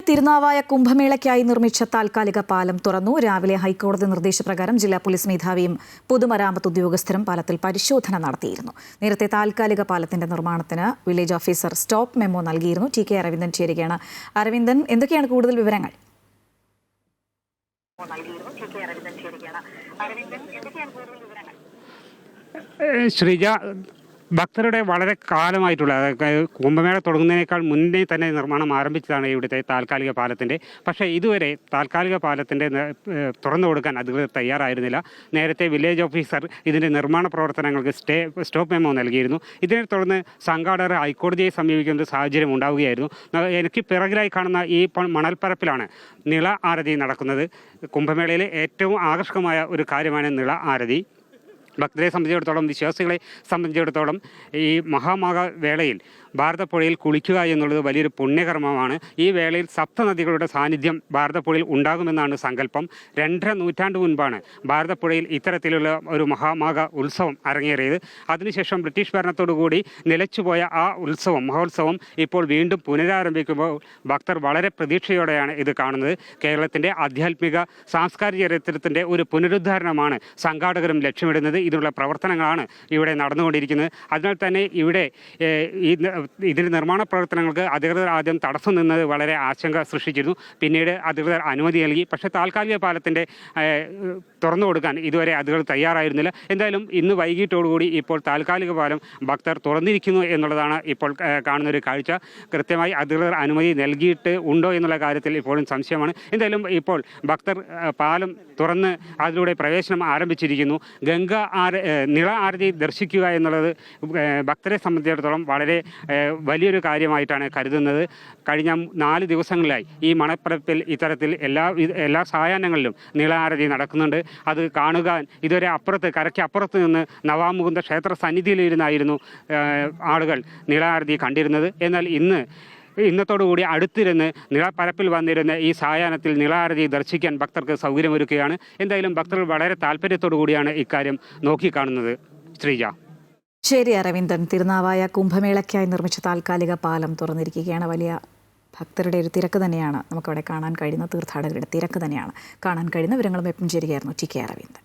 തിരുനാവായ കുംഭമേളയ്ക്കായി നിർമ്മിച്ച താൽക്കാലിക പാലം തുറന്നു. രാവിലെ ഹൈക്കോടതി നിർദ്ദേശപ്രകാരം ജില്ലാ പോലീസ് മേധാവിയും പൊതുമരാമത്ത് ഉദ്യോഗസ്ഥരും പാലത്തിൽ പരിശോധന നടത്തിയിരുന്നു. നേരത്തെ താൽക്കാലിക പാലത്തിന്റെ നിർമ്മാണത്തിന് വില്ലേജ് ഓഫീസർ സ്റ്റോപ്പ് മെമ്മോ നൽകിയിരുന്നു. ടി കെ അരവിന്ദൻ ചേരുകയാണ്. അരവിന്ദൻ, എന്തൊക്കെയാണ് കൂടുതൽ വിവരങ്ങൾ? ശ്രീജ, ഭക്തരുടെ വളരെ കാലമായിട്ടുള്ള കുംഭമേള തുടങ്ങുന്നതിനേക്കാൾ മുന്നേ തന്നെ നിർമ്മാണം ആരംഭിച്ചതാണ് ഇവിടുത്തെ താൽക്കാലിക പാലത്തിൻ്റെ. പക്ഷേ ഇതുവരെ താൽക്കാലിക പാലത്തിൻ്റെ തുറന്നു കൊടുക്കാൻ അധികൃതർ തയ്യാറായിരുന്നില്ല. നേരത്തെ വില്ലേജ് ഓഫീസർ ഇതിൻ്റെ നിർമ്മാണ പ്രവർത്തനങ്ങൾക്ക് സ്റ്റോപ്പ് മെമ്മോ നൽകിയിരുന്നു. ഇതിനെ തുടർന്ന് സംഘാടകർ ഹൈക്കോടതിയെ സമീപിക്കുന്ന സാഹചര്യം ഉണ്ടാവുകയായിരുന്നു. എനിക്ക് പിറകിലായി കാണുന്ന ഈ മണൽപ്പരപ്പിലാണ് നിള ആരതി നടക്കുന്നത്. കുംഭമേളയിലെ ഏറ്റവും ആകർഷകമായ ഒരു കാര്യമാണ് നിള ആരതി. ഭക്തരെ സംബന്ധിച്ചിടത്തോളം, വിശ്വാസികളെ സംബന്ധിച്ചിടത്തോളം ഈ മഹാമാഘ വേളയിൽ ഭാരതപ്പുഴയിൽ കുളിക്കുക എന്നുള്ളത് വലിയൊരു പുണ്യകർമ്മമാണ്. ഈ വേളയിൽ സപ്തനദികളുടെ സാന്നിധ്യം ഭാരതപ്പുഴയിൽ ഉണ്ടാകുമെന്നാണ് സങ്കല്പം. 2.5 നൂറ്റാണ്ട് മുൻപാണ് ഭാരതപ്പുഴയിൽ ഇത്തരത്തിലുള്ള ഒരു മഹാമാഘ ഉത്സവം അരങ്ങേറിയത്. അതിനുശേഷം ബ്രിട്ടീഷ് ഭരണത്തോടുകൂടി നിലച്ചുപോയ ആ മഹോത്സവം ഇപ്പോൾ വീണ്ടും പുനരാരംഭിക്കുമ്പോൾ ഭക്തർ വളരെ പ്രതീക്ഷയോടെയാണ് ഇത് കാണുന്നത്. കേരളത്തിൻ്റെ ആധ്യാത്മിക സാംസ്കാരിക ചരിത്രത്തിൻ്റെ ഒരു പുനരുദ്ധാരണമാണ് സംഘാടകരും ലക്ഷ്യമിടുന്നത്. ഇതിനുള്ള പ്രവർത്തനങ്ങളാണ് ഇവിടെ നടന്നുകൊണ്ടിരിക്കുന്നത്. അതിനാൽ തന്നെ ഇവിടെ ഇതിൻ്റെ നിർമ്മാണ പ്രവർത്തനങ്ങൾക്ക് അധികൃതർ ആദ്യം തടസ്സം നിന്നത് വളരെ ആശങ്ക സൃഷ്ടിച്ചിരുന്നു. പിന്നീട് അധികൃതർ അനുമതി നൽകി. പക്ഷേ താൽക്കാലിക പാലത്തിൻ്റെ തുറന്നു കൊടുക്കാൻ ഇതുവരെ അധികൃതർ തയ്യാറായിരുന്നില്ല. എന്തായാലും ഇന്ന് വൈകിട്ടോടുകൂടി ഇപ്പോൾ താൽക്കാലിക പാലം ഭക്തർ തുറന്നിരിക്കുന്നു എന്നുള്ളതാണ് ഇപ്പോൾ കാണുന്നൊരു കാഴ്ച. കൃത്യമായി അധികൃതർ അനുമതി നൽകിയിട്ട് ഉണ്ടോ എന്നുള്ള കാര്യത്തിൽ ഇപ്പോഴും സംശയമാണ്. എന്തായാലും ഇപ്പോൾ ഭക്തർ പാലം തുറന്ന് അതിലൂടെ പ്രവേശനം ആരംഭിച്ചിരിക്കുന്നു. നിള ആരതി ദർശിക്കുക എന്നുള്ളത് ഭക്തരെ സംബന്ധിച്ചിടത്തോളം വളരെ വലിയൊരു കാര്യമായിട്ടാണ് കരുതുന്നത്. കഴിഞ്ഞ 4 ദിവസങ്ങളിലായി ഈ മണൽപ്പരപ്പിൽ ഇത്തരത്തിൽ എല്ലാ സായാഹ്നങ്ങളിലും നിള ആരതി നടക്കുന്നുണ്ട്. അത് കാണുക ഇതുവരെ കരയ്ക്ക് അപ്പുറത്ത് നിന്ന് നവാമുകുന്ദ ക്ഷേത്ര സന്നിധിയിലിരുന്നായിരുന്നു ആളുകൾ നിള ആരതി കണ്ടിരുന്നത്. എന്നാൽ ഇന്നത്തോടുകൂടി അടുത്തിരുന്ന് നിളപ്പരപ്പിൽ വന്നിരുന്ന ഈ സായാഹ്നത്തിൽ നിളാരതി ദർശിക്കാൻ ഭക്തർക്ക് സൗകര്യമൊരുക്കുകയാണ്. എന്തായാലും ഭക്തർ വളരെ താല്പര്യത്തോടു കൂടിയാണ് ഇക്കാര്യം നോക്കിക്കാണുന്നത്. ശ്രീജ. ശരി അരവിന്ദൻ, തിരുനാവായ കുംഭമേളയ്ക്കായി നിർമ്മിച്ച താൽക്കാലിക പാലം തുറന്നിരിക്കുകയാണ്. വലിയ ഭക്തരുടെ ഒരു തിരക്ക് തന്നെയാണ് നമുക്കവിടെ കാണാൻ കഴിയുന്ന, തീർത്ഥാടകരുടെ തിരക്ക് തന്നെയാണ് കാണാൻ കഴിയുന്ന. വിവരങ്ങളും എപ്പം ചേരുകയായിരുന്നു ടി കെ അരവിന്ദൻ.